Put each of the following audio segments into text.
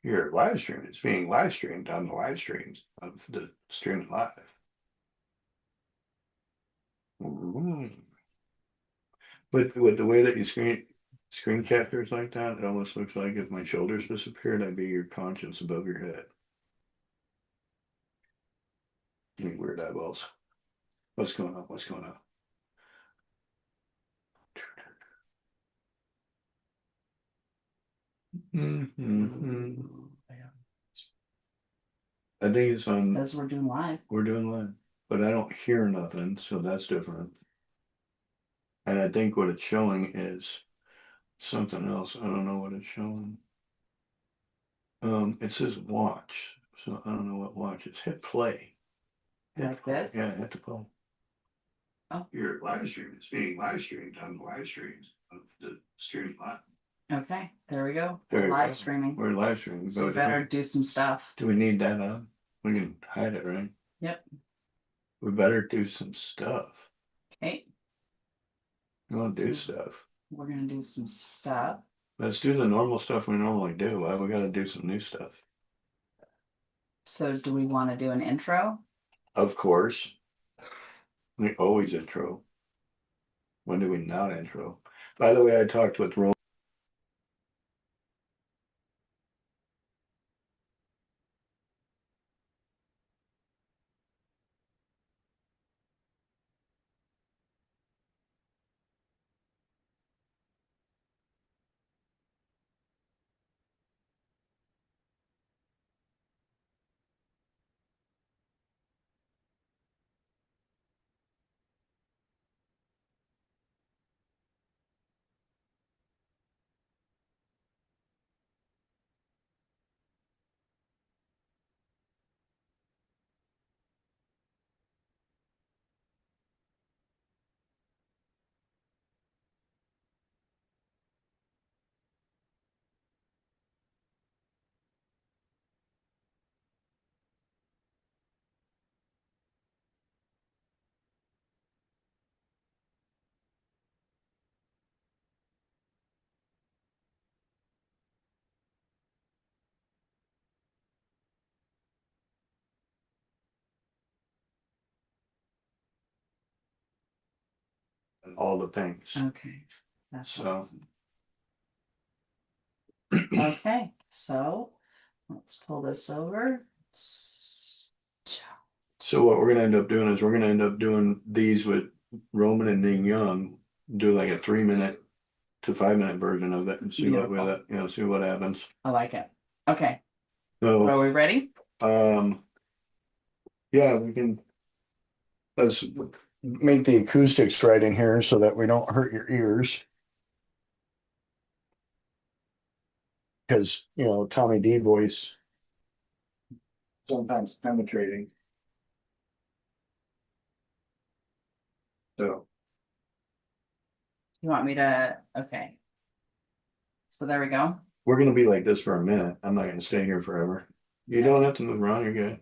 Your live stream is being live streamed on the live streams of the streaming live. Mhm. But with the way that you screen captures like that, it almost looks like if my shoulders disappeared, I'd be your conscience above your head. You weird eyeballs. What's going on? What's going on? I think it's on. Says we're doing live. We're doing live, but I don't hear nothing, so that's different. And I think what it's showing is something else. I don't know what it's showing. It says watch, so I don't know what watch is. Hit play. Like this? Yeah, hit the play. Oh. Your live stream is being live streamed on the live streams of the streaming live. Okay, there we go. There you Live go. streaming. We're live streaming. So we better do some stuff. Do we need that on? We can hide it, right? Yep. We better do some stuff. Okay, We want to do stuff. we're gonna do some stuff. Let's do the normal stuff we normally do. Why we gotta do some new stuff? So do we want to do an intro? Of course. We always intro. When do we not intro? By the way, I talked with Roman. All the things. Okay, that's So- awesome. Okay, so let's pull this over. So what we're gonna end up doing is we're gonna end up doing these with Roman and Ning Young, do like a 3 minute to 5 minute version of it and see what we, Beautiful. see what happens. I like it. Okay, So, are we ready? yeah, we can. Let's make the acoustics right in here so that we don't hurt your ears. Because, Tommy D voice sometimes penetrating. So, You want me to, okay. So there we go. we're gonna be like this for a minute. I'm not gonna stay here forever. You don't have to move around, you're good.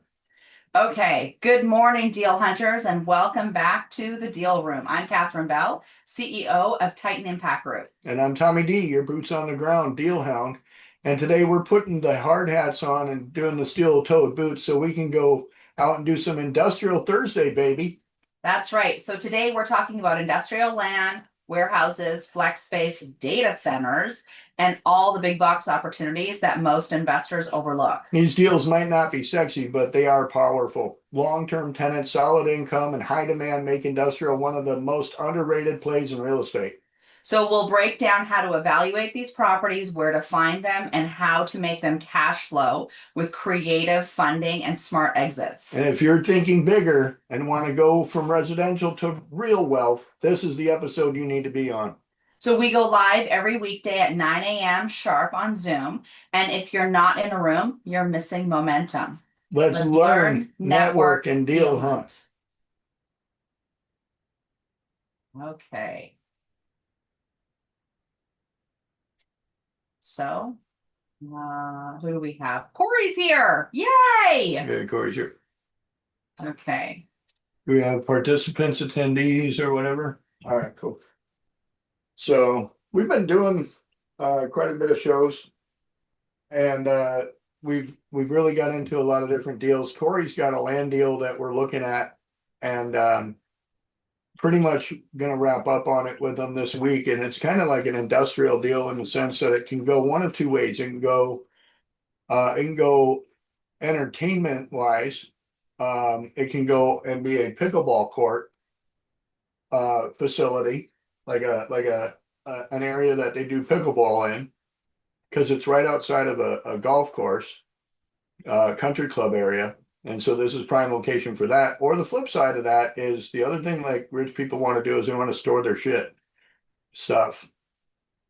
Okay, good morning, deal hunters, and welcome back to the Deal Room. I'm Catherine Bell, CEO of Titan Impact Group. And I'm Tommy D, your boots on the ground deal hound. And today we're putting the hard hats on and doing the steel toed boots so we can go out and do some industrial Thursday, baby. That's right. So today we're talking about industrial land, warehouses, flex space, data centers, and all the big box opportunities that most investors overlook. These deals might not be sexy, but they are powerful. Long-term tenants, solid income, and high demand make industrial one of the most underrated plays in real estate. So we'll break down how to evaluate these properties, where to find them, and how to make them cash flow with creative funding and smart exits. And if you're thinking bigger and want to go from residential to real wealth, this is the episode you need to be on. So we go live every weekday at 9 a.m. sharp on Zoom. And if you're not in the room, you're missing momentum. Let's learn, network, and deal hunt. Okay. So, who do we have? Corey's here. Yay! Yeah, Corey's here. Okay. Do we have participants, attendees, or whatever? All right, cool. So we've been doing quite a bit of shows, and we've really got into a lot of different deals. Corey's got a land deal that we're looking at, and pretty much gonna wrap up on it with them this week. And it's kind of like an industrial deal in the sense that it can go one of two ways. It can go entertainment wise. It can go and be a pickleball court facility, like an area that they do pickleball in, because it's right outside of a golf course, country club area. And so this is prime location for that. Or the flip side of that is the other thing like rich people want to do is they want to store their stuff.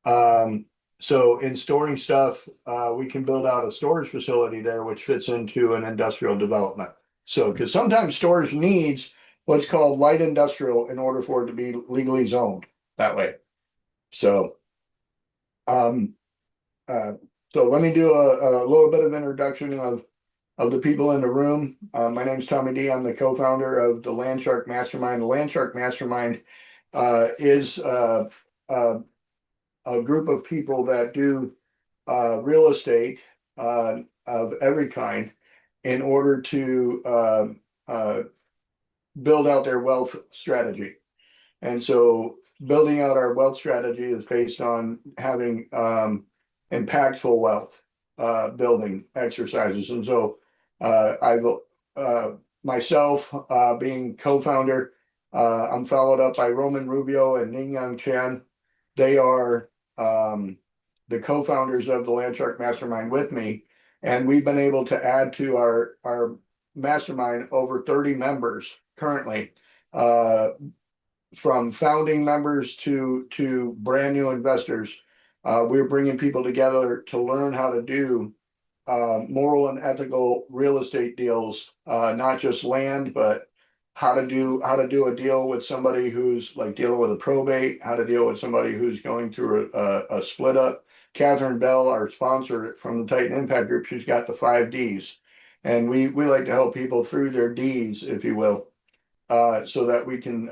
So in storing stuff, we can build out a storage facility there, which fits into an industrial development. So, because sometimes storage needs what's called light industrial in order for it to be legally zoned that way. So, so let me do a little bit of introduction of the people in the room. My name's Tommy D. I'm the co-founder of the Landshark Mastermind. The Landshark Mastermind is a group of people that do real estate of every kind in order to build out their wealth strategy. And so building out our wealth strategy is based on having impactful wealth building exercises. And so I've myself being co-founder, I'm followed up by Roman Rubio and Ning Yang Chen. They are the co-founders of the Landshark Mastermind with me, and we've been able to add to our mastermind over 30 members currently, from founding members to brand new investors. We're bringing people together to learn how to do moral and ethical real estate deals, not just land, but how to do a deal with somebody who's like dealing with a probate, how to deal with somebody who's going through a split up. Catherine Bell, our sponsor from the Titan Impact Group, she's got the 5 Ds. And we like to help people through their Ds, if you will, so that we can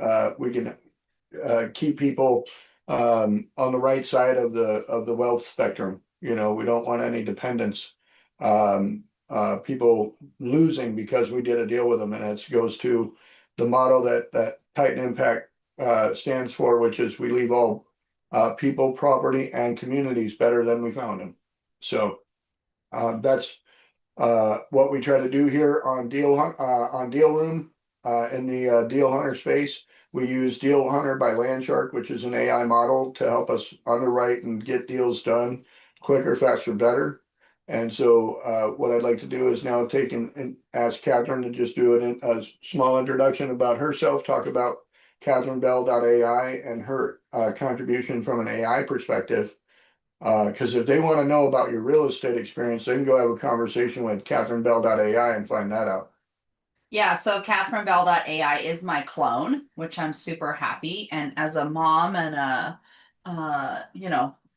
keep people on the right side of the wealth spectrum. You know, we don't want any dependence. People losing because we did a deal with them, and it goes to the motto that Titan Impact stands for, which is we leave all people, property, and communities better than we found them. So that's what we try to do here on Deal Room in the Deal Hunter space. We use Deal Hunter by Landshark, which is an AI model to help us underwrite and get deals done quicker, faster, better. And so what I'd like to do is now take and ask Catherine to just do a small introduction about herself, talk about CatherineBell.ai and her contribution from an AI perspective. Because if they want to know about your real estate experience, they can go have a conversation with CatherineBell.ai and find that out. Yeah, so CatherineBell.ai is my clone, which I'm super happy. And as a mom and a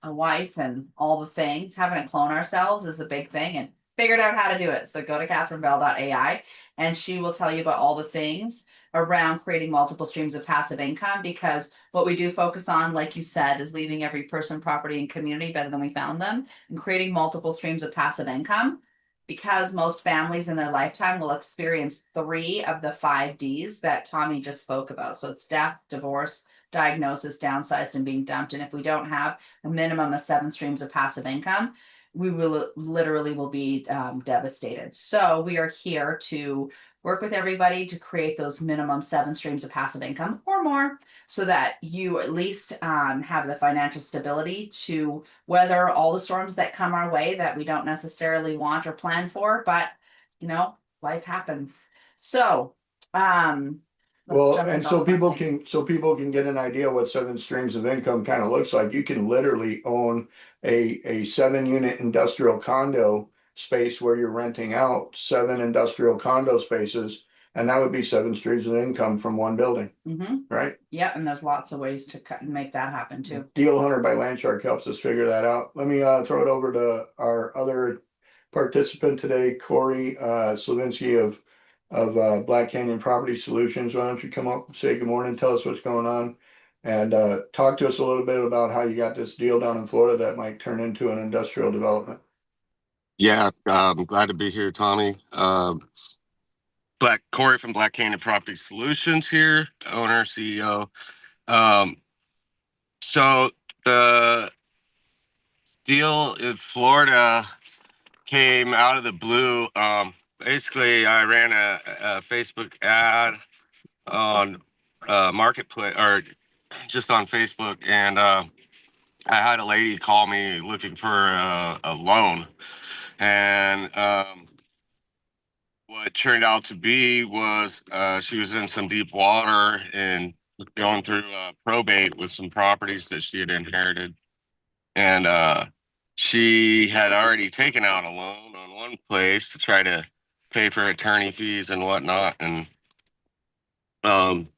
wife and all the things, having to clone ourselves is a big thing, and figured out how to do it. So go to CatherineBell.ai and she will tell you about all the things around creating multiple streams of passive income, because what we do focus on, like you said, is leaving every person, property, and community better than we found them, and creating multiple streams of passive income. Because most families in their lifetime will experience 3 of the 5 Ds that Tommy just spoke about. So it's death, divorce, diagnosis, downsized, and being dumped. And if we don't have a minimum of 7 streams of passive income, we will literally be devastated. So we are here to work with everybody to create those minimum 7 streams of passive income or more, so that you at least have the financial stability to weather all the storms that come our way that we don't necessarily want or plan for, but life happens. So well, and so people can get an idea what 7 streams of income kind of looks like. You can literally own a 7-unit industrial condo space where you're renting out 7 industrial condo spaces, and that would be 7 streams of income from one building. Right? Yeah, and there's lots of ways to cut and make that happen too. Deal Hunter by Landshark helps us figure that out. Let me throw it over to our other participant today, Corey Slavinsky of Black Canyon Property Solutions. Why don't you come up, say good morning, tell us what's going on, and talk to us a little bit about how you got this deal down in Florida that might turn into an industrial development. Yeah, I'm glad to be here, Tommy. Black Corey from Black Canyon Property Solutions here, owner, CEO. Um, so the deal in Florida came out of the blue. Basically, I ran a Facebook ad on Marketplace or just on Facebook, and I had a lady call me looking for a loan, and what turned out to be was she was in some deep water and going through probate with some properties that she had inherited. And she had already taken out a loan on one place to try to pay for attorney fees and whatnot. And um,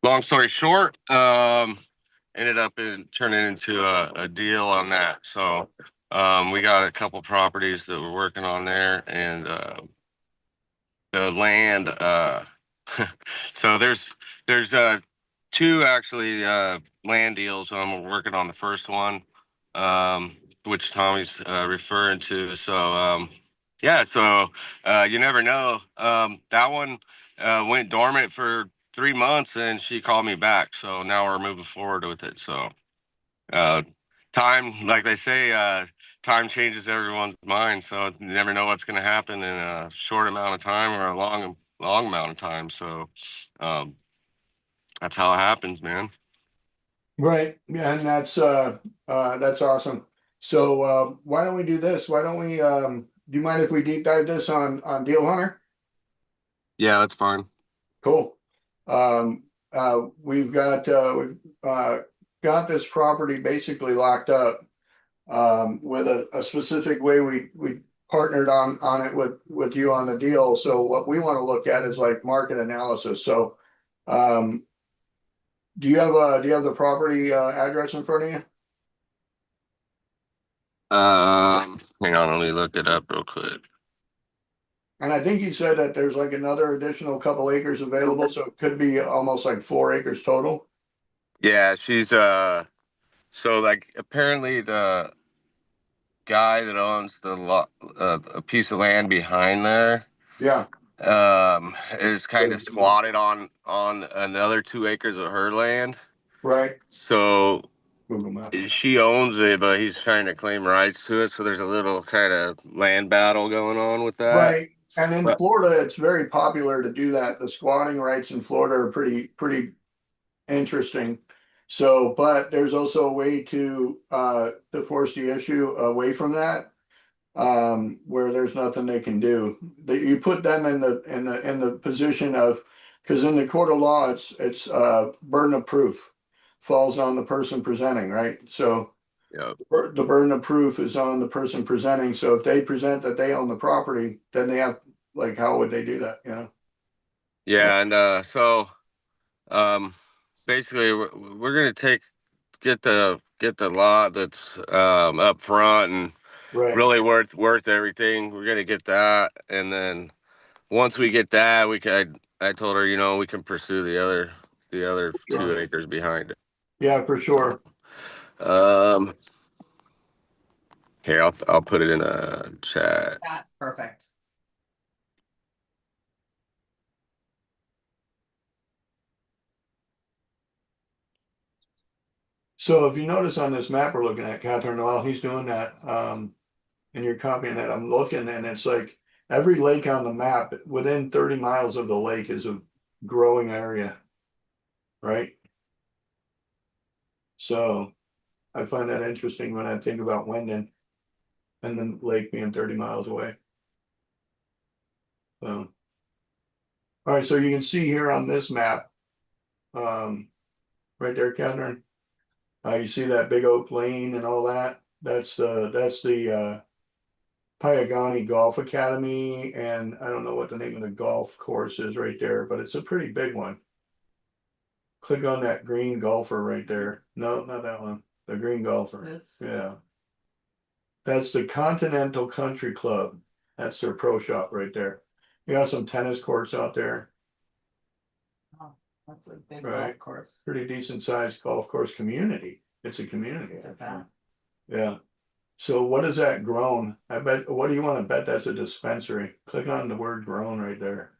long story short, ended up turning into a deal on that. So we got a couple properties that we're working on there, and the land. So there's two actually land deals. I'm working on the first one, which Tommy's referring to. So yeah, so you never know. That one went dormant for 3 months, and she called me back. So now we're moving forward with it. So uh, time, like they say, time changes everyone's mind. So you never know what's going to happen in a short amount of time or a long amount of time. So um, that's how it happens, man. Right, yeah, and that's awesome. So why don't we do this? Why don't we do you mind if we deep dive this on Deal Hunter? Yeah, that's fine. Cool. We've got this property basically locked up with a specific way we partnered on it with you on the deal. So what we want to look at is like market analysis. So um, do you have the property address in front of you? Hang on, let me look it up real quick. And I think you said that there's like another additional couple acres available, so it could be almost like 4 acres total. Yeah, she's so like apparently the guy that owns the lot, a piece of land behind there, Yeah, is kind of squatted on another 2 acres of her land. right. So Google Maps. she owns it, but he's trying to claim rights to it. So there's a little kind of land battle going on with that. Right. And in But Florida, it's very popular to do that. The squatting rights in Florida are pretty interesting. So, but there's also a way to force the issue away from that, where there's nothing they can do. That you put them in the position of, because in the court of law, it's burden of proof falls on the person presenting, right? So yeah, the burden of proof is on the person presenting. So if they present that they own the property, then they have, like, how would they do that? You know? So, yeah, and so um, basically we're gonna get the lot that's up front and right, really worth everything. We're gonna get that, and then once we get that, we can. I told her, we can pursue the other sure. 2 acres behind it. Yeah, for sure. Um, Here, I'll put it in a chat. That perfect. So if you notice on this map we're looking at, Catherine, while he's doing that, and you're copying that, I'm looking and it's like every lake on the map within 30 miles of the lake is a growing area, right? So I find that interesting when I think about Wendon and the lake being 30 miles away. So, all right, so you can see here on this map, um, right there, Catherine. You see that big oak lane and all that? That's the Pyagani Golf Academy, and I don't know what the name of the golf course is right there, but it's a pretty big one. Click on that green golfer right there. No, not that one. The green golfer. This. Yeah. That's the Continental Country Club. That's their pro shop right there. You got some tennis courts out there, Oh, that's a big right? golf course. Pretty decent sized golf course community. It's a community. Look at that. Yeah. So what is that grown? I bet, what do you wanna bet that's a dispensary? Click on the word grown right there.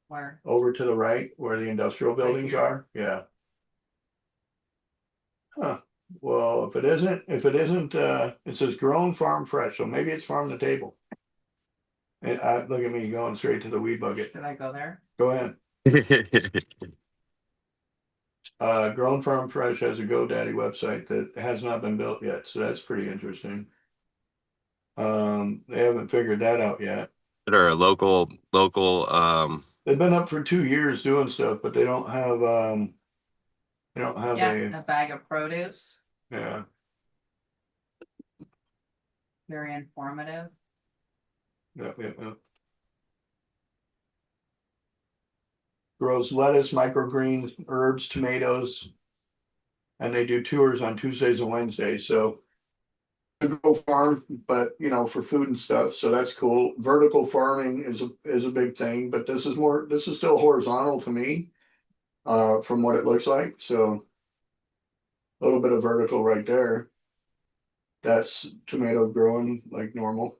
Where? Over to the right where the industrial buildings here? are, yeah. Huh, well, if it isn't, it says grown farm fresh, so maybe it's farm to table. And look at me going straight to the weed bucket. Should I go there? Go ahead. Grown Farm Fresh has a GoDaddy website that has not been built yet, so that's pretty interesting. They haven't figured that out yet. Or local, They've been up for 2 years doing stuff, but they don't have Yeah, a, a bag of produce, yeah, very informative. yeah. Grows lettuce, microgreens, herbs, tomatoes. And they do tours on Tuesdays and Wednesdays, so. Go farm, but you know, for food and stuff, so that's cool. Vertical farming is a big thing, but this is still horizontal to me. From what it looks like, so. A little bit of vertical right there. That's tomato growing like normal.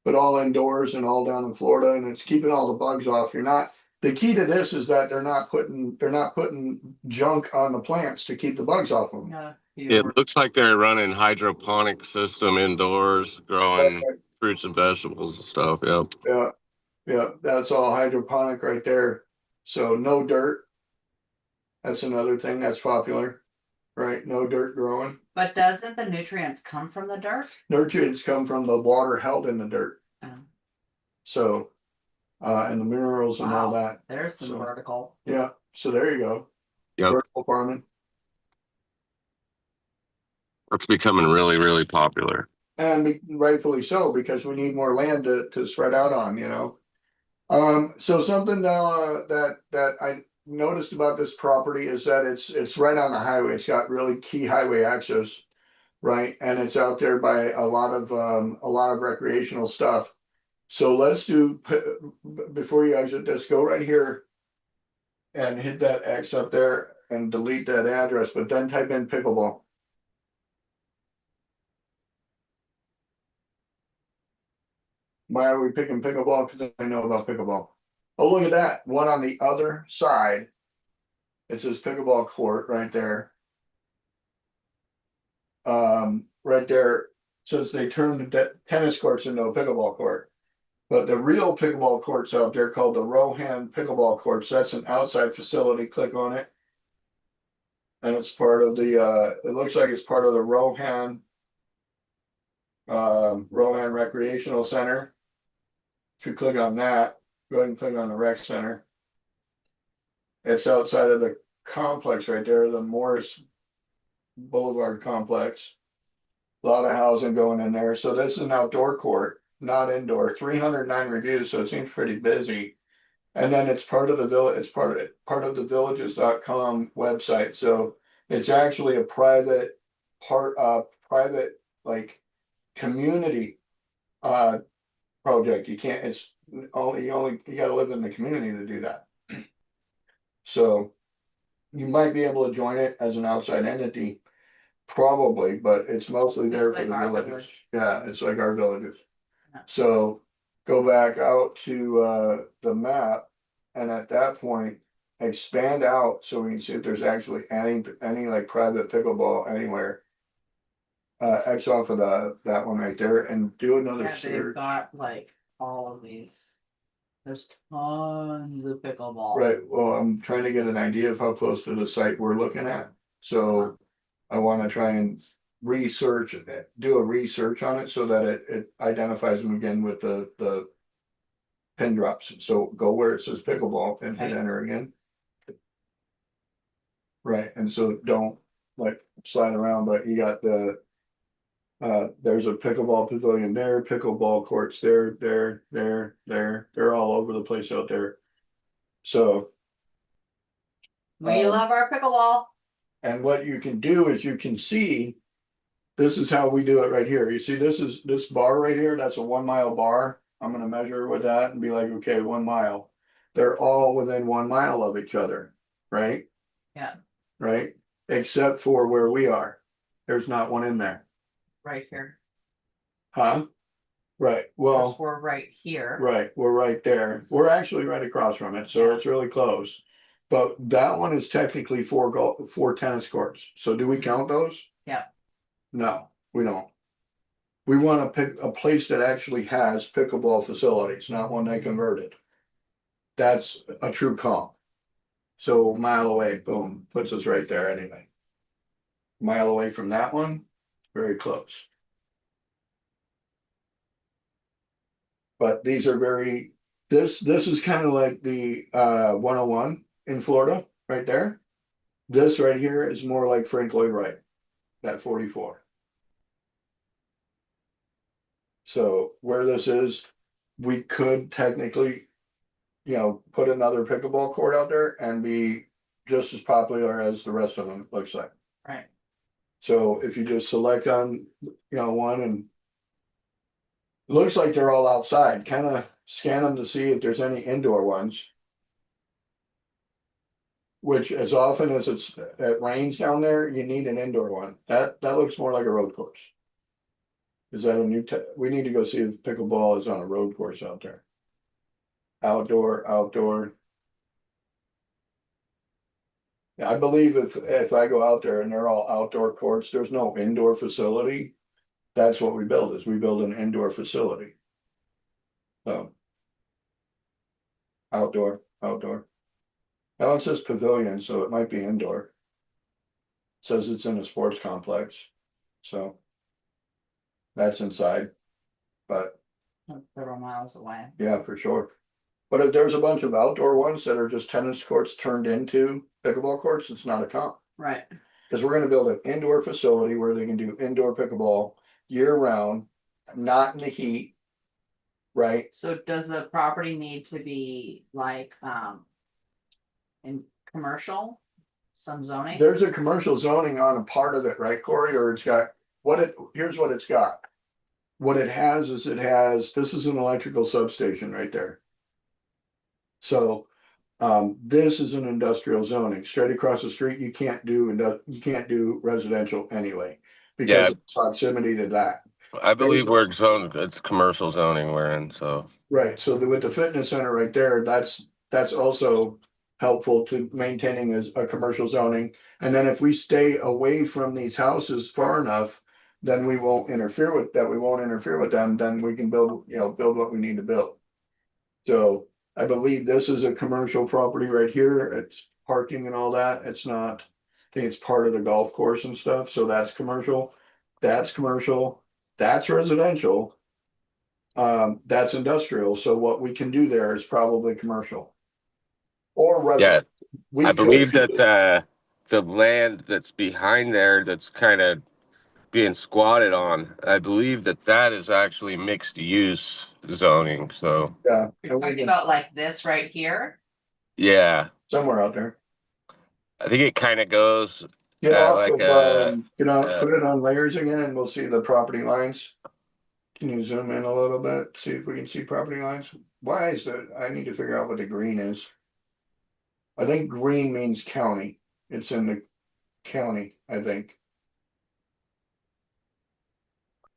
But all indoors and all down in Florida, and it's keeping all the bugs off. The key to this is that they're not putting junk on the plants to keep the bugs off them. Yeah. it looks like they're running hydroponic system indoors, growing fruits and vegetables and stuff, yep. Yeah, yeah, that's all hydroponic right there. So no dirt. That's another thing that's popular, right? No dirt growing. But doesn't the nutrients come from the dirt? Nutrients come from the water held in the dirt. Oh, So, and the minerals and all Wow. that. there's some So- vertical. Yeah, so there you go. Yep. Vertical farming. It's becoming really, really popular. And rightfully so, because we need more land to spread out on, you know. So something that I noticed about this property is that it's right on the highway. It's got really key highway access. Right, and it's out there by a lot of recreational stuff. So let's do, before you exit this, go right here. And hit that X up there and delete that address, but then type in pickleball. Why are we picking pickleball? Because I know about pickleball. Oh, look at that, one on the other side. It says pickleball court right there. Right there says they turned the tennis courts into a pickleball court. But the real pickleball courts out there called the Rohan Pickleball Courts. That's an outside facility. Click on it. And it's part of the it looks like it's part of the Rohan Recreational Center. If you click on that, go ahead and click on the rec center. It's outside of the complex right there, the Morris Boulevard complex. A lot of housing going in there. So this is an outdoor court, not indoor. 309 reviews, so it seems pretty busy. And then it's part of the village, it's part of the villages.com website. So it's actually a private private like community project. You can't, it's only you gotta live in the community to do that. So you might be able to join it as an outside entity, probably, but it's mostly there for Like the our villages. village. Yeah, it's like our villages. Yeah. So go back out to the map, and at that point expand out so we can see if there's actually any like private pickleball anywhere. X off of that one right there and do another Yeah, they've search. got like all of these. There's tons of pickleball. Right, well, I'm trying to get an idea of how close to the site we're looking at, so I wanna try and research it, do a research on it so that it identifies them again with the pin drops, so go where it says pickleball and hit Okay. enter again. Right, and so don't like slide around, but you got there's a pickleball pavilion there, pickleball courts there, they're all over the place out there. So. We love our pickleball. And what you can do is you can see. This is how we do it right here. You see, this bar right here, that's a 1 mile bar. I'm gonna measure with that and be like, okay, 1 mile. They're all within 1 mile of each other, right? Yeah. Right, except for where we are. There's not one in there. Right here. Huh? Right, Because well, we're right here. right, we're right there. We're actually right across from it, so Yeah. it's really close. But that one is technically four tennis courts. So do we count those? Yeah. No, we don't. We want to pick a place that actually has pickleball facilities, not one they converted. That's a true comp. So mile away, boom, puts us right there anyway. Mile away from that one, very close. But these are very, this is kind of like the 101 in Florida, right there. This right here is more like Frank Lloyd Wright, that 44. So where this is, we could technically, put another pickleball court out there and be just as popular as the rest of them, it looks like. Right. So if you just select on, one and looks like they're all outside, kind of scan them to see if there's any indoor ones. Which as often as it rains down there, you need an indoor one. That looks more like a road course. Is that a new, we need to go see if pickleball is on a road course out there. Outdoor. Yeah, I believe if I go out there and they're all outdoor courts, there's no indoor facility. That's what we build, is we build an indoor facility. So. Outdoor. Now it says pavilion, so it might be indoor. Says it's in a sports complex, so. That's inside, but Several miles away. yeah, for sure. But if there's a bunch of outdoor ones that are just tennis courts turned into pickleball courts, it's not a comp. Right. Cause we're gonna build an indoor facility where they can do indoor pickleball year round, not in the heat. Right, So does the property need to be like, in commercial, some zoning? there's a commercial zoning on a part of it, right, Corey, or it's got, here's what it's got. What it has is this is an electrical substation right there. So, this is an industrial zoning, straight across the street, you can't do residential anyway. Yeah. Because of proximity to that, I believe we're zoned, it's commercial zoning we're in, so. right, so with the fitness center right there, that's also. Helpful to maintaining as a commercial zoning, and then if we stay away from these houses far enough. Then we won't interfere with them, then we can build what we need to build. So I believe this is a commercial property right here, it's parking and all that, it's not. I think it's part of the golf course and stuff, so that's commercial, that's residential. That's industrial, so what we can do there is probably commercial. Or Yeah, residential. We I could believe do- that the land that's behind there that's kind of being squatted on, I believe that is actually mixed use zoning, so Yeah, You're talking about like this right here? yeah. somewhere out there. I think it kind of goes Get at off like of, uh, put it on layers again and we'll see the property lines. Can you zoom in a little bit, see if we can see property lines? Why is that? I need to figure out what the green is. I think green means county. It's in the county, I think.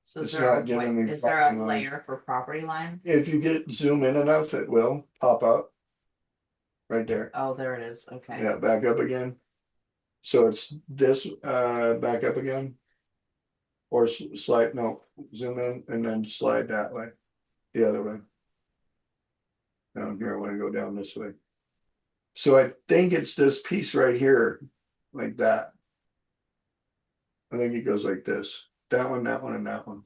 So It's not giving me is there a property lines. layer for property lines? If you get zoom in enough, it will pop up. Right there. Oh, there it is, okay. Yeah, back up again. So it's this, back up again. Or slide, no, zoom in and then slide that way, the other way. Down here, I wanna go down this way. So I think it's this piece right here, like that. I think it goes like this, that one, and that one.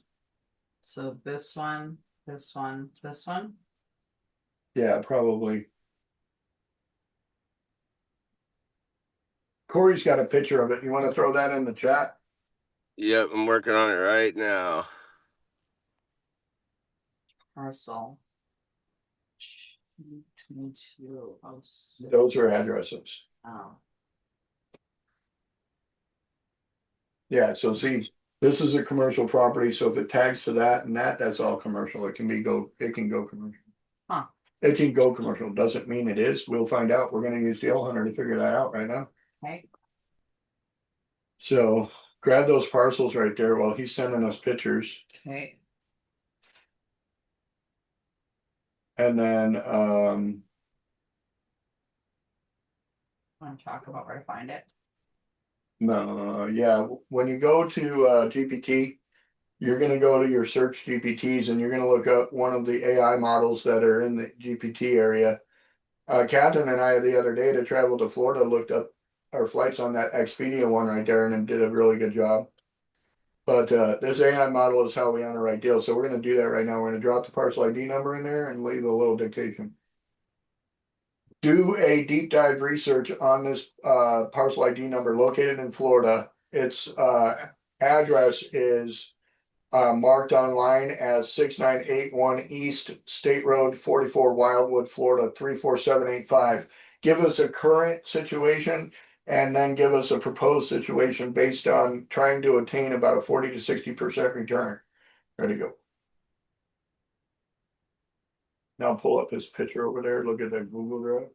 So this one, this one, this one? Yeah, probably. Corey's got a picture of it. You wanna throw that in the chat? yep, I'm working on it right now. Parcel. 22, Those are addresses. oh, Yeah, so see, this is a commercial property, so if it tags to that and that's all commercial, it can go commercial. Huh. It can go commercial, doesn't mean it is, we'll find out, we're gonna use Dale Hunter to figure that out right now. okay. So grab those parcels right there while he's sending us pictures. Okay. And then, Want to talk about where to find it? no, yeah, when you go to GPT, you're gonna go to your search GPTs and you're gonna look up one of the AI models that are in the GPT area. Catherine and I the other day to travel to Florida looked up our flights on that Expedia one right there and did a really good job. But this AI model is how we underwrite deals. So we're gonna do that right now. We're gonna drop the parcel ID number in there and leave a little dictation. Do a deep dive research on this parcel ID number located in Florida. Its address is marked online as 6981 East State Road 44 Wildwood, Florida 34785. Give us a current situation and then give us a proposed situation based on trying to attain about a 40 to 60% return. Ready to go. Now pull up his picture over there. Look at that Google Drive.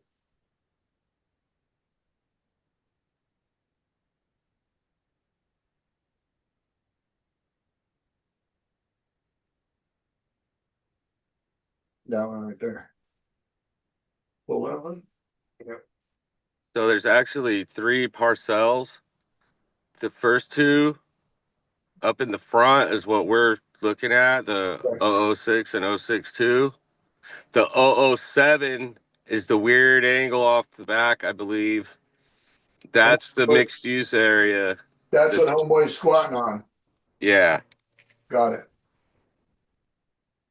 That one right there. Pull that one. So there's actually 3 parcels. The first 2 up in the front is what we're looking at, the Right. 006 and 062. The 007 is the weird angle off the back, I believe. That's the mixed use area. That's what homeboy's squatting on. Yeah. Got it.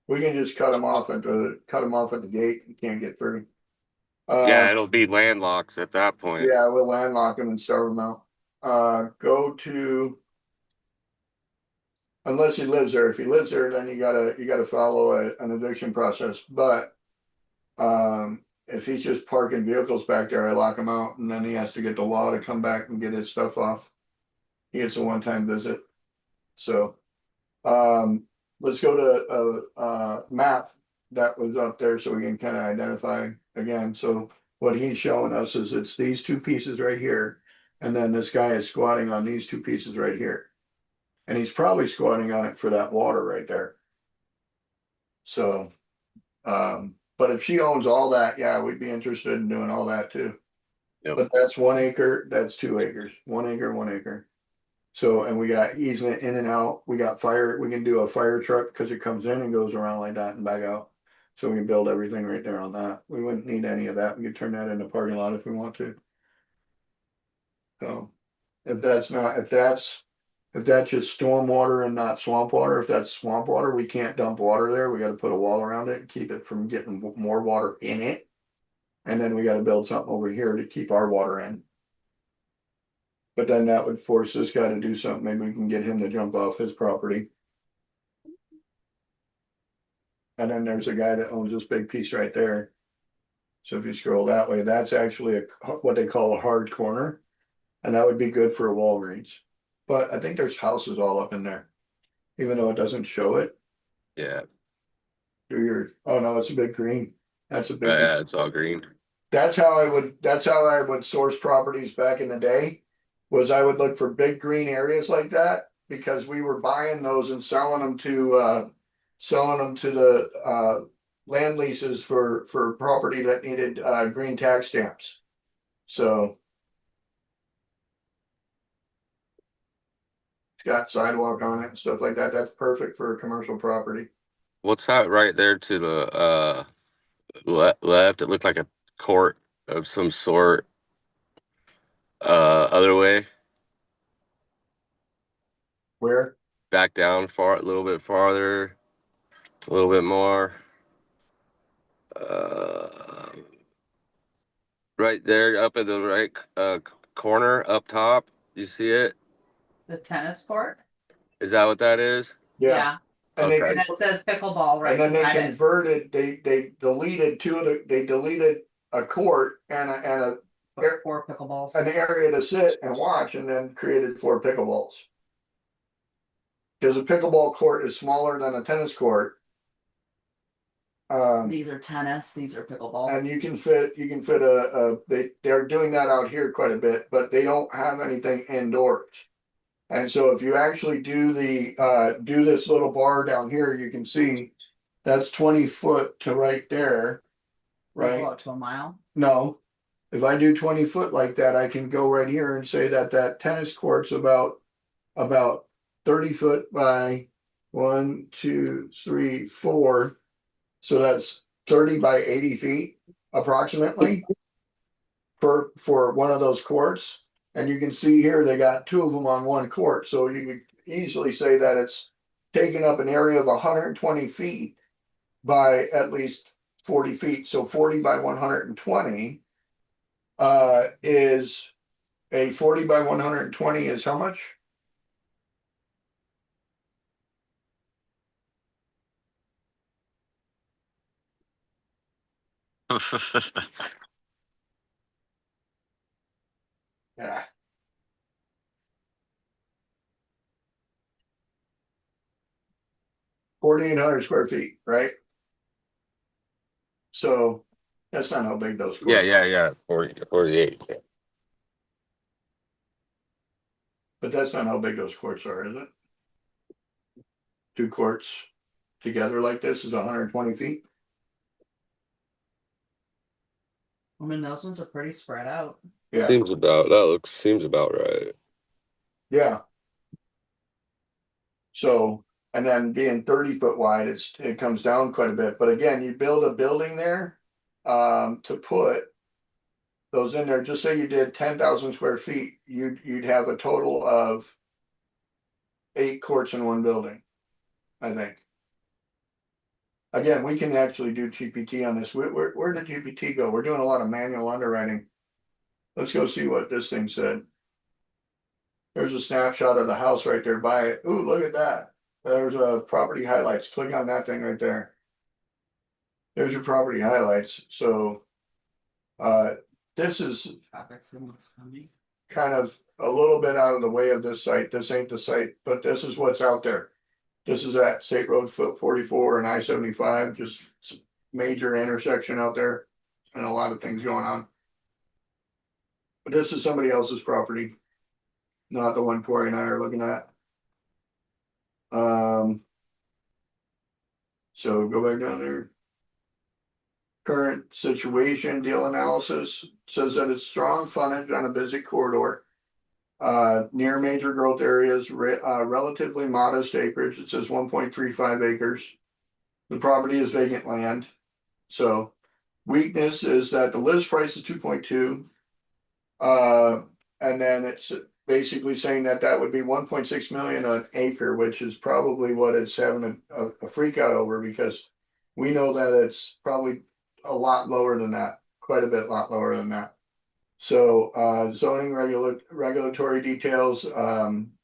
We can just cut them off at the gate. You can't get through. Yeah, it'll be landlocked at that point. Yeah, we'll landlock them and starve them out. Go to. Unless he lives there. If he lives there, then you gotta follow an eviction process. But if he's just parking vehicles back there, I lock him out, and then he has to get the law to come back and get his stuff off. He gets a one-time visit. So, let's go to a map that was up there so we can kind of identify again. So what he's showing us is it's these 2 pieces right here, and then this guy is squatting on these 2 pieces right here. And he's probably squatting on it for that water right there. So, but if she owns all that, yeah, we'd be interested in doing all that too. Yep. But that's 1 acre, that's 2 acres, 1 acre, 1 acre. So, and we got easement in and out, we got fire, we can do a fire truck because it comes in and goes around like that and back out. So we can build everything right there on that. We wouldn't need any of that. We could turn that into a parking lot if we want to. So if that's not, if that's just stormwater and not swamp water, if that's swamp water, we can't dump water there. We gotta put a wall around it and keep it from getting more water in it. And then we gotta build something over here to keep our water in. But then that would force this guy to do something. Maybe we can get him to jump off his property. And then there's a guy that owns this big piece right there. So if you scroll that way, that's actually what they call a hard corner. And that would be good for a Walgreens. But I think there's houses all up in there. Even though it doesn't show it. Yeah. Oh no, it's a big green. That's a big. Yeah, it's all green. That's how I would source properties back in the day. Was I would look for big green areas like that because we were buying those and selling them to the land leases for property that needed green tax stamps. So it's got sidewalk on it and stuff like that. That's perfect for a commercial property. What's that right there to the left? It looked like a court of some sort. Other way. Where? Back down far, a little bit farther, a little bit more. Right there, up in the right corner, up top. You see it? The tennis court? Is that what that is? Yeah. And Okay. And it says pickleball right and then they beside it. converted, they deleted they deleted a court and Put 4 pickleballs. an area to sit and watch and then created 4 pickleballs. Because a pickleball court is smaller than a tennis court. These are tennis, these are pickleball. And you can fit they're doing that out here quite a bit, but they don't have anything indoors. And so if you actually do this little bar down here, you can see That's 20 foot to right there, Or right? go out to a mile. No. If I do 20 foot like that, I can go right here and say that that tennis court's about 30 foot by 1, 2, 3, 4. So that's 30 by 80 feet approximately for one of those courts. And you can see here, they got two of them on one court, so you could easily say that it's taking up an area of 120 feet by at least 40 feet. So 40 by 120 is a 40 by 120 is how much? Yeah. 4,800 square feet, right? So that's not how big those. Yeah, courts yeah, are. yeah. 48. Yeah. But that's not how big those courts are, is it? Two courts together like this is 120 feet. I mean, those ones are pretty spread out. Yeah, Seems about right. yeah. So, and then being 30 foot wide, it comes down quite a bit. But again, you build a building there to put those in there. Just say you did 10,000 square feet, you'd have a total of 8 courts in one building, I think. Again, we can actually do GPT on this. Where did GPT go? We're doing a lot of manual underwriting. Let's go see what this thing said. There's a snapshot of the house right there by it. Ooh, look at that. There's a property highlights. Click on that thing right there. There's your property highlights. So this is Traffic's what's coming. kind of a little bit out of the way of this site. This ain't the site, but this is what's out there. This is at State Road 44 and I-75, just major intersection out there and a lot of things going on. But this is somebody else's property, not the one Corey and I are looking at. So go back down there. Current situation deal analysis says that it's strong frontage on a busy corridor. Near major growth areas, relatively modest acreage. It says 1.35 acres. The property is vacant land. So weakness is that the list price is 2.2. And then it's basically saying that that would be 1.6 million an acre, which is probably what it's having a freak out over, because we know that it's probably a lot lower than that, quite a bit lot lower than that. So zoning regulatory details,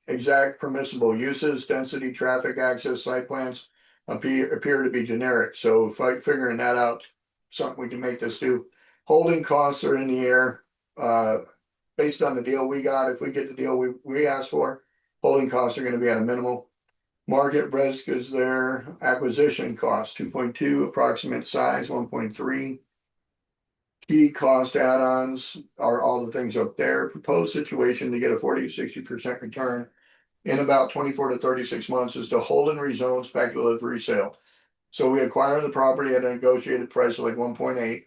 exact permissible uses, density, traffic access, site plans appear to be generic. So figuring that out, something we can make this do. Holding costs are in the air. Based on the deal we got, if we get the deal we asked for, holding costs are going to be at a minimal. Market risk is there. Acquisition cost 2.2, approximate size 1.3. Key cost add-ons are all the things up there. Proposed situation to get a 40 to 60% return in about 24 to 36 months is to hold and rezone speculative resale. So we acquire the property at a negotiated price of like 1.8.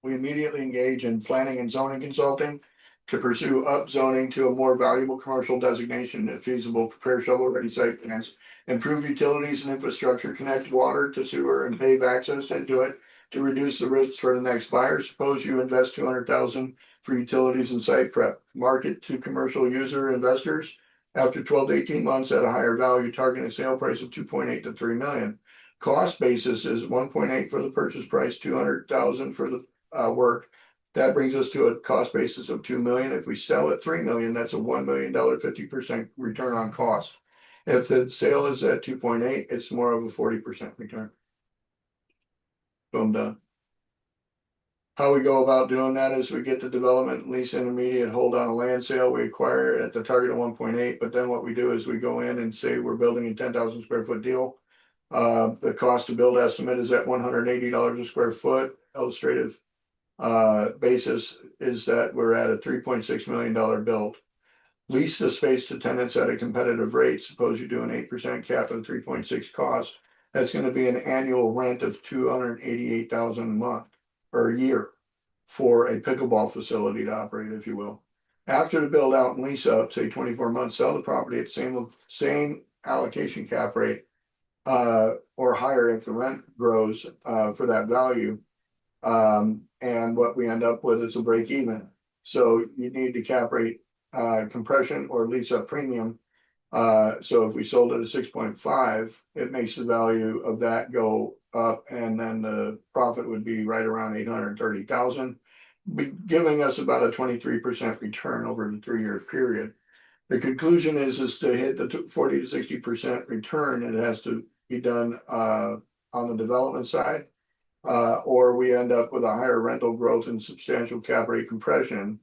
We immediately engage in planning and zoning consulting to pursue upzoning to a more valuable commercial designation if feasible, prepare shovel-ready site plans, improve utilities and infrastructure, connect water to sewer and pave access into it to reduce the risks for the next buyer. Suppose you invest 200,000 for utilities and site prep, market to commercial user investors after 12 to 18 months at a higher value, target a sale price of 2.8 to 3 million. Cost basis is 1.8 for the purchase price, 200,000 for the work. That brings us to a cost basis of 2 million. If we sell at 3 million, that's a $1 million 50% return on cost. If the sale is at 2.8, it's more of a 40% return. Boom, done. How we go about doing that is we get the development lease intermediate hold on a land sale. We acquire it at the target of 1.8, but then what we do is we go in and say we're building a 10,000 square foot deal. The cost to build estimate is at $180 a square foot. Illustrative basis is that we're at a $3.6 million build. Lease the space to tenants at a competitive rate. Suppose you do an 8% cap of 3.6 cost. That's gonna be an annual rent of $288,000 a month or a year for a pickleball facility to operate, if you will. After the build out and lease up, say 24 months, sell the property at same allocation cap rate. Or higher if the rent grows for that value. And what we end up with is a break even. So you need the cap rate compression or lease up premium. So if we sold it at 6.5, it makes the value of that go up, and then the profit would be right around 830,000, giving us about a 23% return over the 3-year period. The conclusion is to hit the 40 to 60% return, it has to be done on the development side. Or we end up with a higher rental growth and substantial cap rate compression.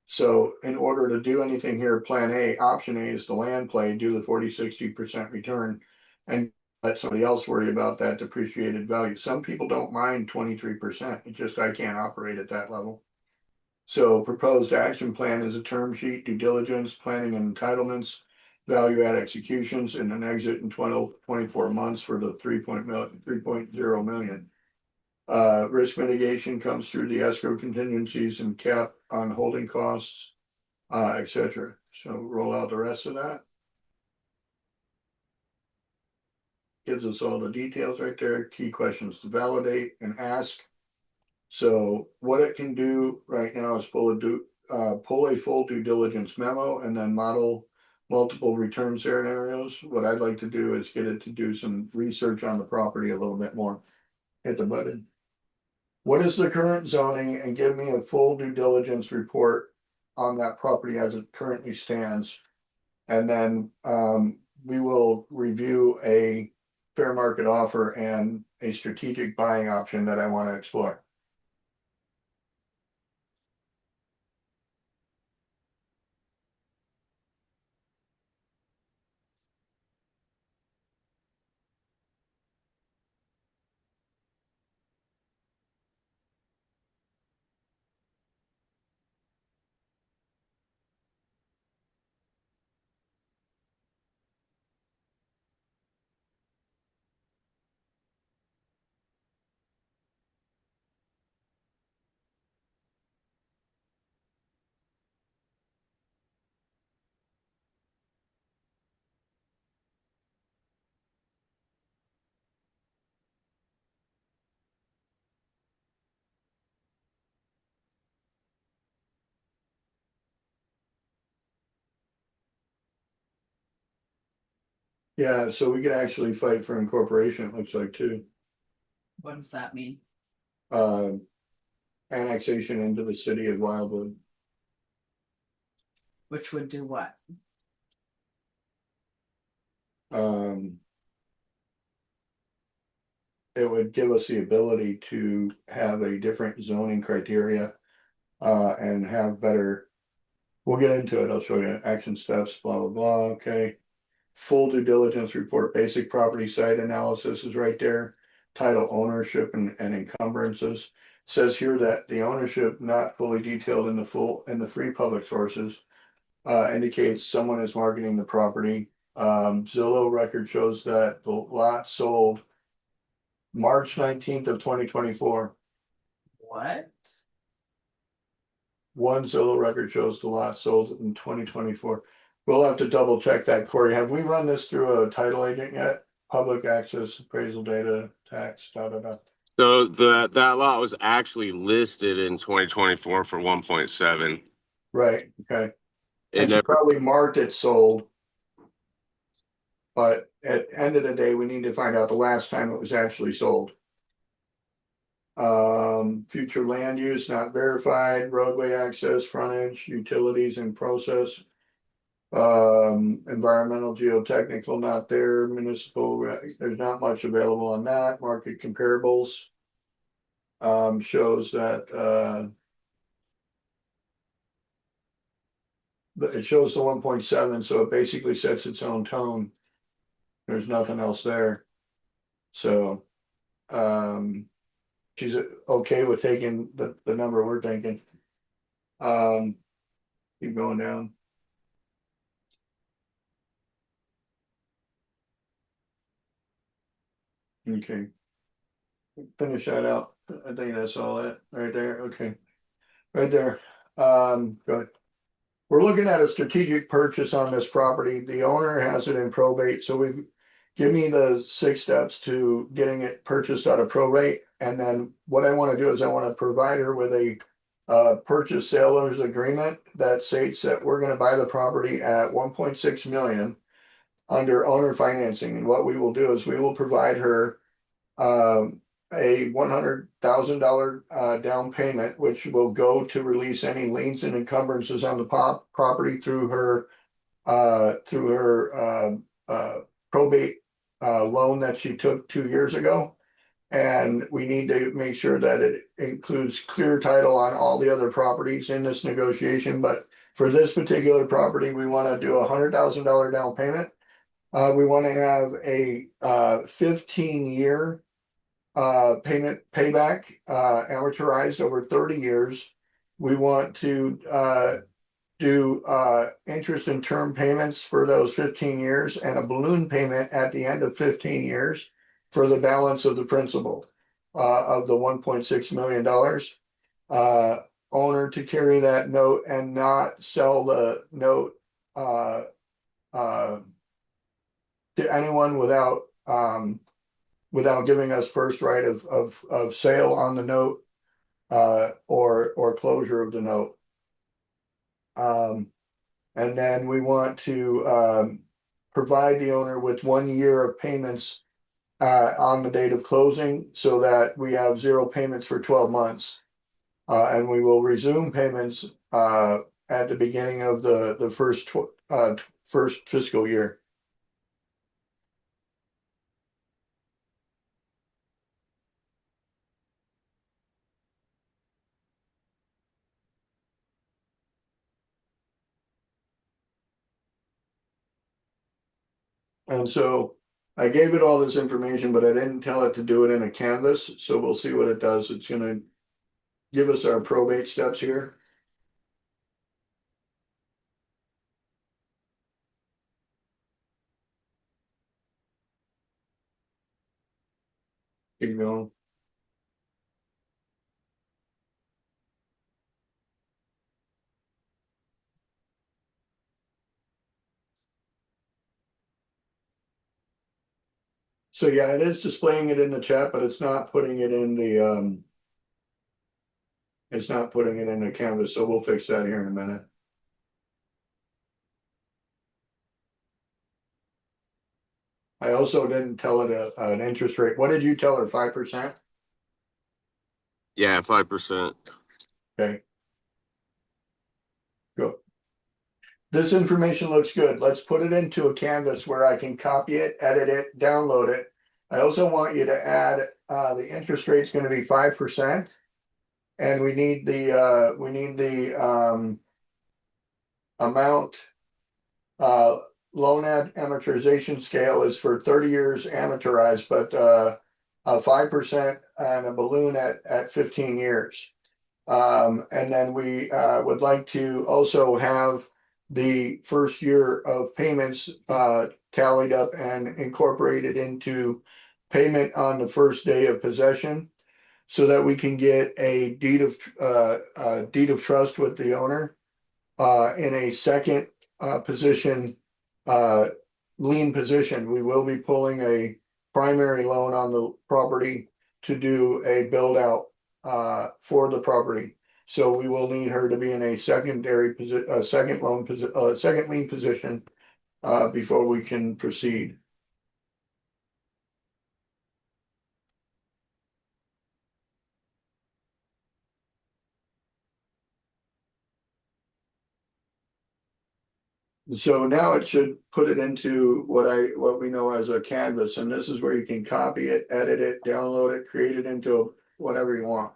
So in order to do anything here, plan A, option A is the land play, do the 40-60% return. And let somebody else worry about that depreciated value. Some people don't mind 23%, it just, I can't operate at that level. So proposed action plan is a term sheet, due diligence, planning and entitlements, value add executions, and an exit in 24 months for the 3.0 million. Risk mitigation comes through the escrow contingencies and cap on holding costs, etc. So roll out the rest of that. Gives us all the details right there, key questions to validate and ask. So what it can do right now is pull a full due diligence memo and then model multiple return scenarios. What I'd like to do is get it to do some research on the property a little bit more. Hit the button. What is the current zoning, and give me a full due diligence report on that property as it currently stands. And then we will review a fair market offer and a strategic buying option that I want to explore. Yeah, so we could actually fight for incorporation, it looks like, too. What does that mean? Annexation into the city of Wildwood. Which would do what? It would give us the ability to have a different zoning criteria. And have better. We'll get into it, I'll show you action steps, blah, blah, blah, okay. Full due diligence report, basic property site analysis is right there. Title ownership and encumbrances. Says here that the ownership not fully detailed in the free public sources. Indicates someone is marketing the property. Zillow record shows that the lot sold March 19th of 2024. What? One Zillow record shows the lot sold in 2024. We'll have to double check that, Corey. Have we run this through a title agent yet? Public access, appraisal data, tax, da, da, da. So that lot was actually listed in 2024 for 1.7. Right, okay. It And she never, probably marked it sold. But at the end of the day, we need to find out the last time it was actually sold. Future land use not verified, roadway access, frontage, utilities in process. Environmental, geotechnical not there, municipal, there's not much available on that, market comparables. Shows that, but it shows the 1.7, so it basically sets its own tone. There's nothing else there. So, she's okay with taking the number we're thinking. Keep going down. Okay. Finish that out. I think that's all that right there. Okay. Right there. Good. We're looking at a strategic purchase on this property. The owner has it in probate, so we've give me the 6 steps to getting it purchased out of probate. And then what I want to do is I want to provide her with a purchase seller's agreement that states that we're going to buy the property at 1.6 million under owner financing. And what we will do is we will provide her a $100,000 down payment, which will go to release any liens and encumbrances on the property through her probate loan that she took 2 years ago. And we need to make sure that it includes clear title on all the other properties in this negotiation. But for this particular property, we want to do $100,000 down payment. We want to have a 15-year payment payback, amortized over 30 years. We want to do interest and term payments for those 15 years and a balloon payment at the end of 15 years for the balance of the principal of the $1.6 million. Owner to carry that note and not sell the note to anyone without giving us first right of sale on the note or closure of the note. And then we want to provide the owner with 1 year of payments on the date of closing so that we have 0 payments for 12 months. And we will resume payments at the beginning of the first fiscal year. And so I gave it all this information, but I didn't tell it to do it in a canvas. So we'll see what it does. It's gonna give us our probate steps here. Keep going. So yeah, it is displaying it in the chat, but it's not putting it in the it's not putting it in the canvas. So we'll fix that here in a minute. I also didn't tell it an interest rate. What did you tell her? 5%? Yeah, 5%. Okay. Go. This information looks good. Let's put it into a canvas where I can copy it, edit it, download it. I also want you to add the interest rate is going to be 5%. And we need the amount loan amortization scale is for 30 years amortized, but a 5% and a balloon at 15 years. And then we would like to also have the first year of payments tallied up and incorporated into payment on the first day of possession so that we can get a deed of trust with the owner in a second position, lien position. We will be pulling a primary loan on the property to do a build out for the property. So we will need her to be in a secondary position, second lien position before we can proceed. So now it should put it into what we know as a canvas, and this is where you can copy it, edit it, download it, create it into whatever you want.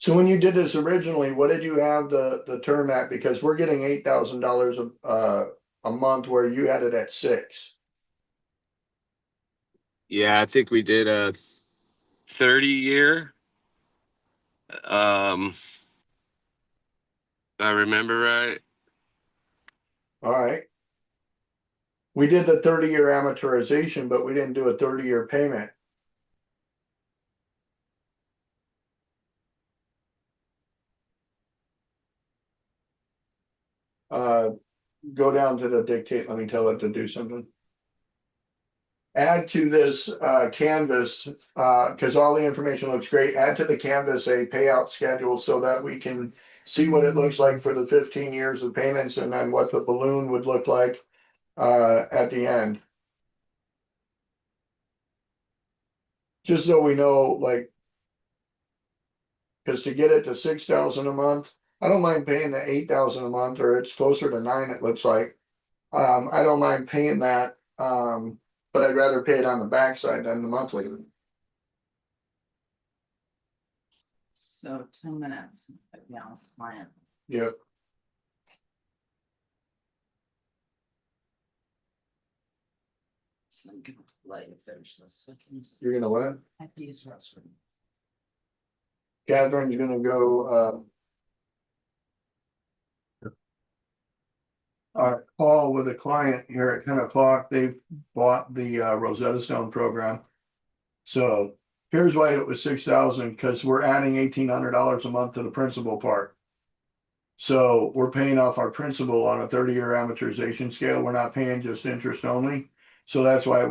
So when you did this originally, what did you have the term at? Because we're getting $8,000 a month where you had it at 6. Yeah, I think we did a 30-year. If I remember right. All right. We did the 30-year amortization, but we didn't do a 30-year payment. Go down to the dictate, let me tell it to do something. Add to this canvas, because all the information looks great, add to the canvas a payout schedule so that we can see what it looks like for the 15 years of payments and then what the balloon would look like at the end. Just so we know, like, because to get it to 6,000 a month, I don't mind paying the 8,000 a month, or it's closer to 9, it looks like. I don't mind paying that, but I'd rather pay it on the backside than the monthly. So 2 minutes. Yeah, client. Yep. So I'm gonna let you finish this. So can you You're gonna what? I have to use the restroom. Catherine's gonna go, our call with a client here at 10 o'clock. They've bought the Rosetta Stone program. So here's why it was 6,000, because we're adding $1,800 a month to the principal part. So we're paying off our principal on a 30-year amortization scale. We're not paying just interest only. So that's why it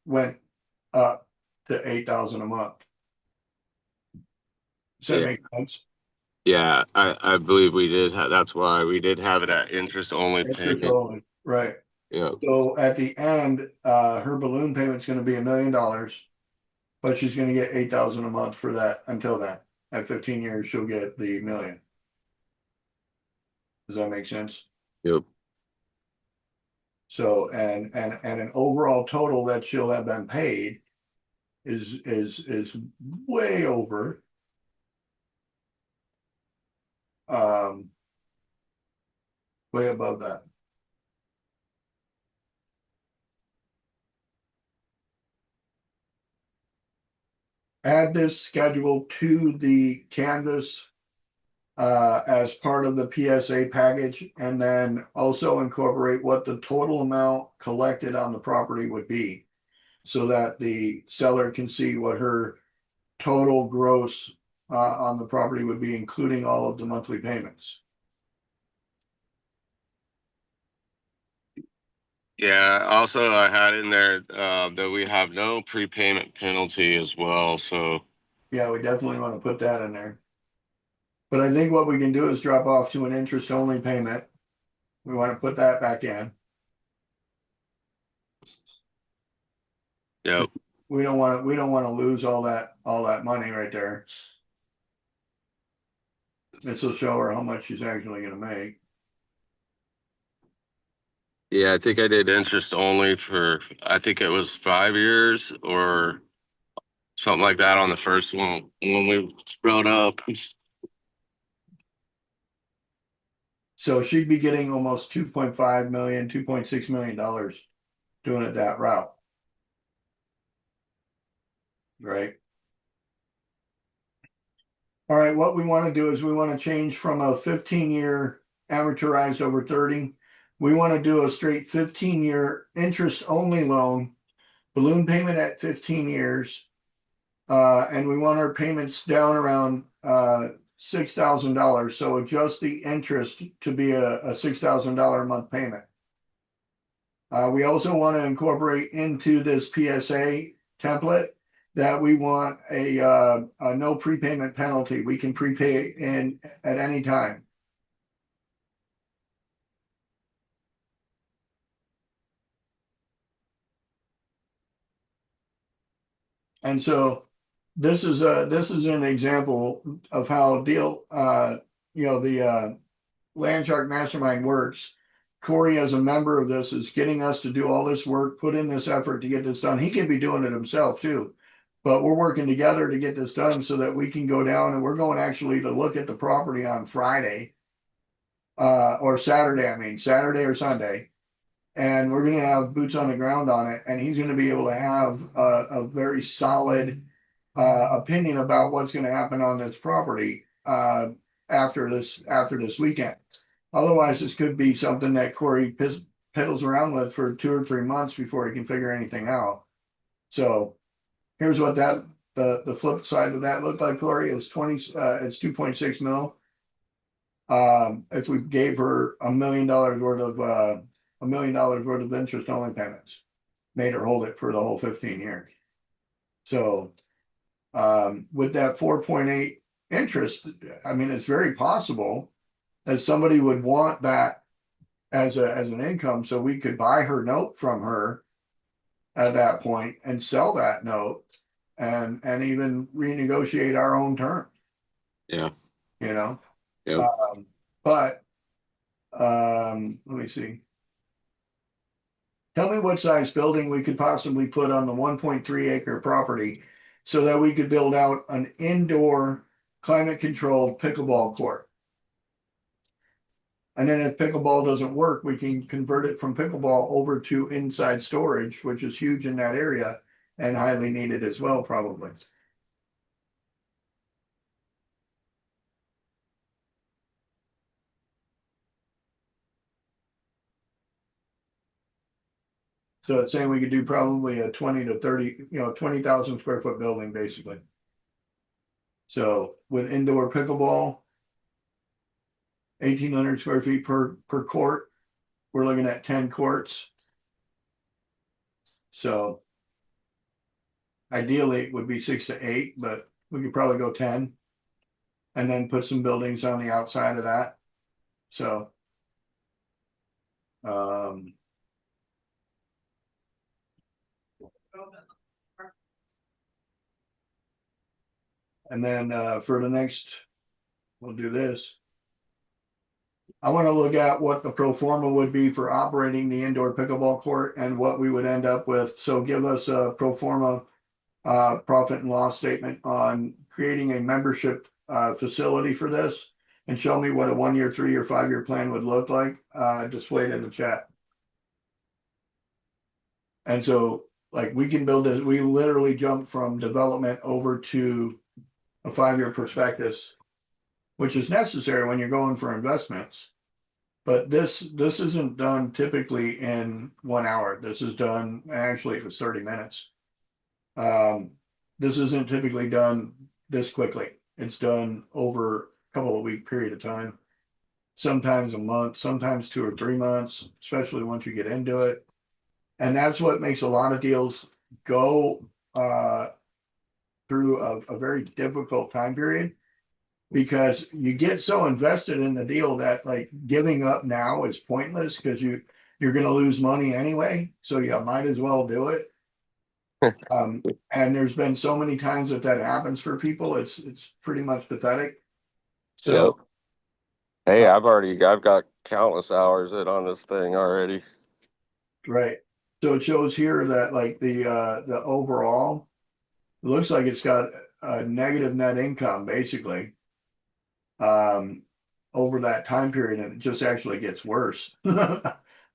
went up to 8,000 a month. Does that Yeah. make sense? Yeah, I believe we did have, that's why we did have it at interest only Interest payment. only, right. Yeah. So at the end, her balloon payment's gonna be $1 million. But she's gonna get 8,000 a month for that until then. At 15 years, she'll get the $1 million. Does that make sense? Yep. So, and an overall total that she'll have been paid is way over. Way above that. Add this schedule to the Canvas as part of the PSA package, and then also incorporate what the total amount collected on the property would be, so that the seller can see what her total gross on the property would be, including all of the monthly payments. Yeah, also I had in there that we have no prepayment penalty as well, so Yeah, we definitely want to put that in there. But I think what we can do is drop off to an interest only payment. We want to put that back in. yep. We don't want to lose all that money right there. This will show her how much she's actually gonna make. Yeah, I think I did interest only for, I think it was 5 years or something like that on the first one when we wrote up. So she'd be getting almost 2.5 million, $2.6 million doing it that route. Right? All right, what we want to do is we want to change from a 15-year amortized over 30. We want to do a straight 15-year interest only loan, balloon payment at 15 years. And we want our payments down around $6,000. So adjust the interest to be a $6,000 a month payment. We also want to incorporate into this PSA template that we want a no prepayment penalty. We can prepay in at any time. And so this is an example of how the Land Shark Mastermind works. Corey, as a member of this, is getting us to do all this work, put in this effort to get this done. He can be doing it himself too. But we're working together to get this done so that we can go down, and we're going actually to look at the property on Friday. Or Saturday, I mean, Saturday or Sunday. And we're gonna have boots on the ground on it, and he's gonna be able to have a very solid opinion about what's gonna happen on this property after this weekend. Otherwise, this could be something that Corey piddles around with for 2 or 3 months before he can figure anything out. So here's what the flip side of that looked like, Corey, is it's 2.6 mil. If we gave her $1 million worth of $1 million worth of interest only payments, made her hold it for the whole 15 years. So with that 4.8 interest, I mean, it's very possible that somebody would want that as an income, so we could buy her note from her at that point and sell that note and even renegotiate our own terms. Yeah. You know. Yep. But let me see. Tell me what size building we could possibly put on the 1.3 acre property so that we could build out an indoor climate controlled pickleball court. And then if pickleball doesn't work, we can convert it from pickleball over to inside storage, which is huge in that area and highly needed as well, probably. So it's saying we could do probably a 20 to 30, 20,000 square foot building, basically. So with indoor pickleball, 1,800 square feet per court, we're looking at 10 courts. So ideally it would be 6 to 8, but we could probably go 10 and then put some buildings on the outside of that. So and then for the next, we'll do this. I want to look at what the pro forma would be for operating the indoor pickleball court and what we would end up with. So give us a pro forma profit and loss statement on creating a membership facility for this, and show me what a 1 year, 3 year, 5 year plan would look like. Displayed in the chat. And so like we can build this, we literally jump from development over to a 5 year prospectus, which is necessary when you're going for investments. But this isn't done typically in 1 hour. This is done, actually it was 30 minutes. This isn't typically done this quickly. It's done over a couple of week period of time. Sometimes a month, sometimes 2 or 3 months, especially once you get into it. And that's what makes a lot of deals go through a very difficult time period, because you get so invested in the deal that like giving up now is pointless, because you're going to lose money anyway. So you might as well do it. And there's been so many times that happens for people. It's pretty much pathetic. So, Hey, I've got countless hours on this thing already. right. So it shows here that like the overall, it looks like it's got a negative net income basically over that time period, and it just actually gets worse as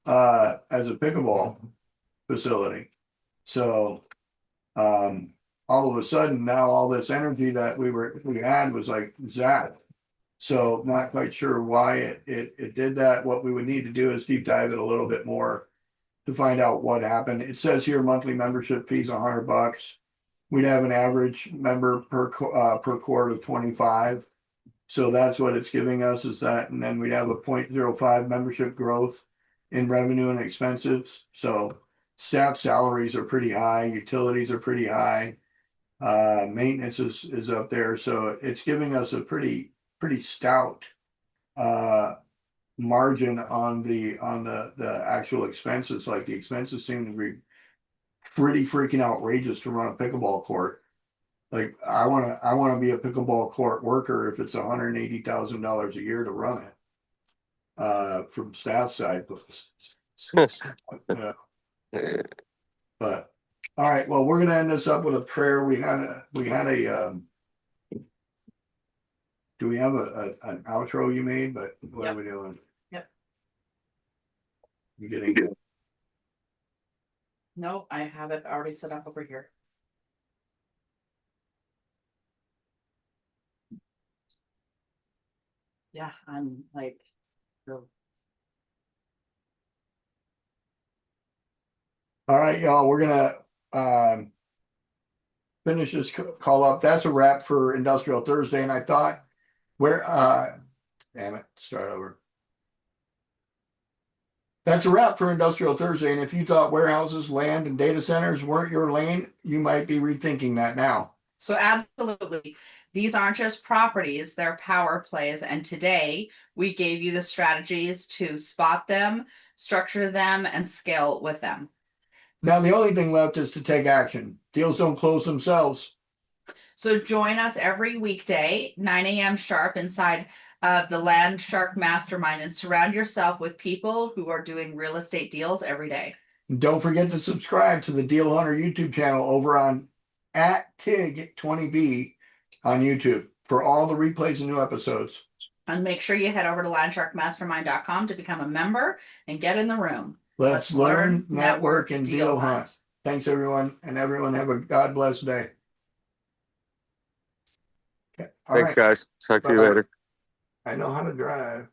a pickleball facility. So all of a sudden now all this energy that we had was like zapped. So not quite sure why it did that. What we would need to do is deep dive it a little bit more to find out what happened. It says here monthly membership fees $100. We'd have an average member per court of 25. So that's what it's giving us, is that, and then we'd have a 0.05 membership growth in revenue and expenses. So staff salaries are pretty high, utilities are pretty high, maintenance is up there. So it's giving us a pretty stout margin on the actual expenses. Like the expenses seem to be pretty freaking outrageous to run a pickleball court. Like I want to be a pickleball court worker if it's $180,000 a year to run it from staff side. But All right, well, we're gonna end this up with a prayer. We had do we have an outro you made, but what Yep. are we doing? Yep. You getting, No, I have it already set up over here. Yeah, I'm like, oh, all right, y'all, we're gonna, finish this call up. That's a wrap for Industrial Thursday, and I thought, damn it, start over. That's a wrap for Industrial Thursday, and if you thought warehouses, land, and data centers weren't your lane, you might be rethinking that now. so absolutely. These aren't just properties, they're power plays. And today we gave you the strategies to spot them, structure them, and scale with them. Now, the only thing left is to take action. Deals don't close themselves. So join us every weekday, 9 a.m. sharp, inside of the Land Shark Mastermind, and surround yourself with people who are doing real estate deals every day. And don't forget to subscribe to the Deal Hunter YouTube channel over on @TIG20B on YouTube for all the replays and new episodes. And make sure you head over to landsharkmastermind.com to become a member and get in the room. Let's learn, network, and deal hunt. Thanks, everyone, and everyone have a God bless day. Okay. All Thanks, right. guys. Talk to you Bye-bye. later. I know how to drive.